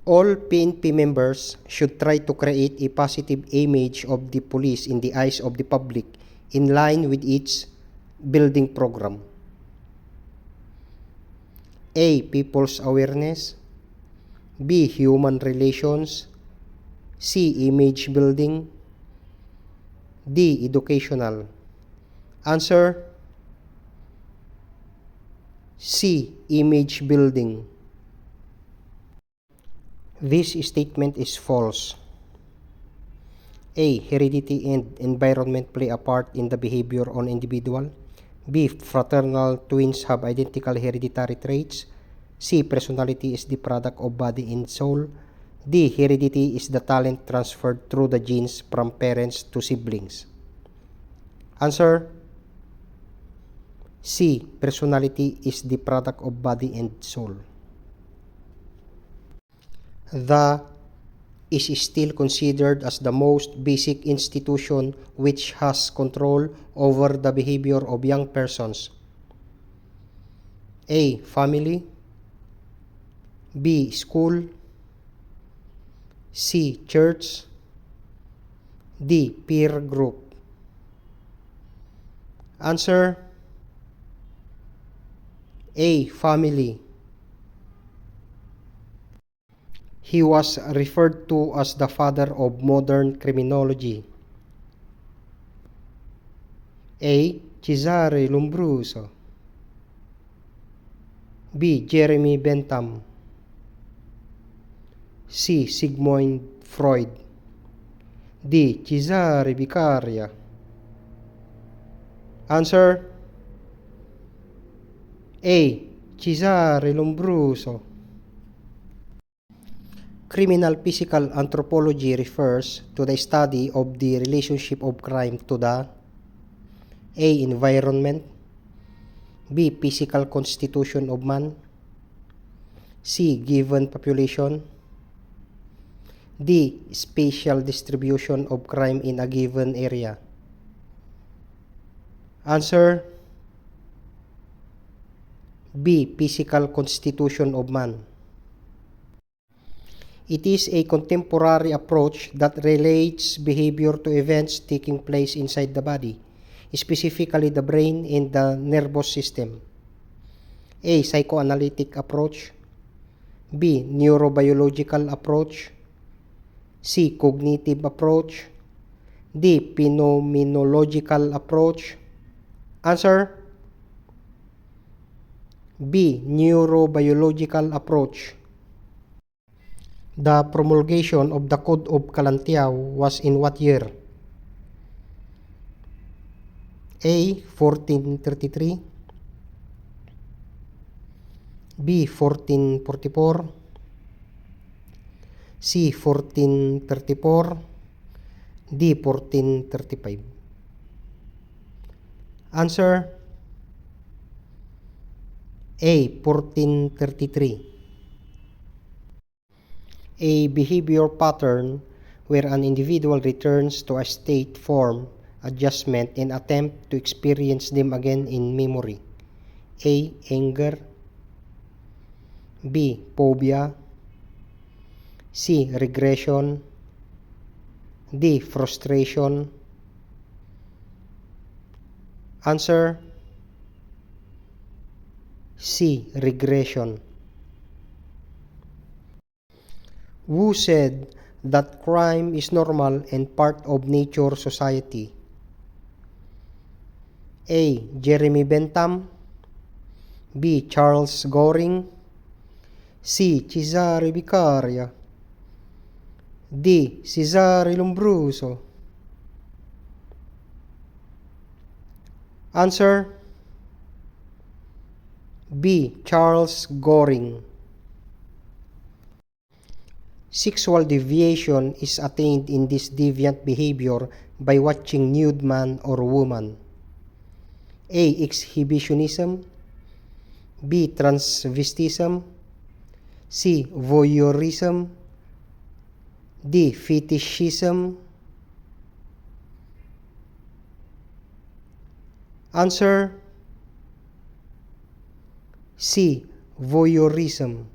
All PNP members should try to create a positive image of the police in the eyes of the public in line with its building program. A. People's awareness. B. Human relations. C. Image building. D. Educational. Answer C. Image building. This statement is false. A. Heredity and environment play a part in the behavior of an individual. B. Fraternal twins have identical hereditary traits. C. Personality is the product of body and soul. D. Heredity is the talent transferred through the genes from parents to siblings. Answer C. Personality is the product of body and soul. The is still considered as the most basic institution which has control over the behavior of young persons. A. Family. B. School. C. Church. D. Peer group. Answer A. Family. He was referred to as the father of modern criminology. A. Cesare Lombroso. B. Jeremy Bentham. C. Sigmund Freud. D. Cesare Beccaria. Answer A. Cesare Lombroso. Criminal physical anthropology refers to the study of the relationship of crime to the A. Environment. B. Physical constitution of man. C. Given population. D. Spatial distribution of crime in a given area. Answer B. Physical constitution of man. It is a contemporary approach that relates behavior to events taking place inside the body, specifically the brain and the nervous system. A. Psychoanalytic approach. B. Neurobiological approach. C. Cognitive approach. D. Phenomenological approach. Answer B. Neurobiological approach. The promulgation of the Code of Calantiao was in what year? A. 1433. B. 1444. C. 1434. D. 1435. Answer A. 1433. A behavior pattern where an individual returns to a state, form, adjustment, and attempt to experience them again in memory. A. Anger. B. Phobia. C. Regression. D. Frustration. Answer C. Regression. Wu said that crime is normal and part of nature society. A. Jeremy Bentham. B. Charles Goring. C. Cesare Beccaria. D. Cesare Lombroso. Answer B. Charles Goring. Sexual deviation is attained in this deviant behavior by watching nude man or woman. A. Exhibitionism. B. Transvestism. C. Voyeurism. D. Fetishism. Answer C. Voyeurism.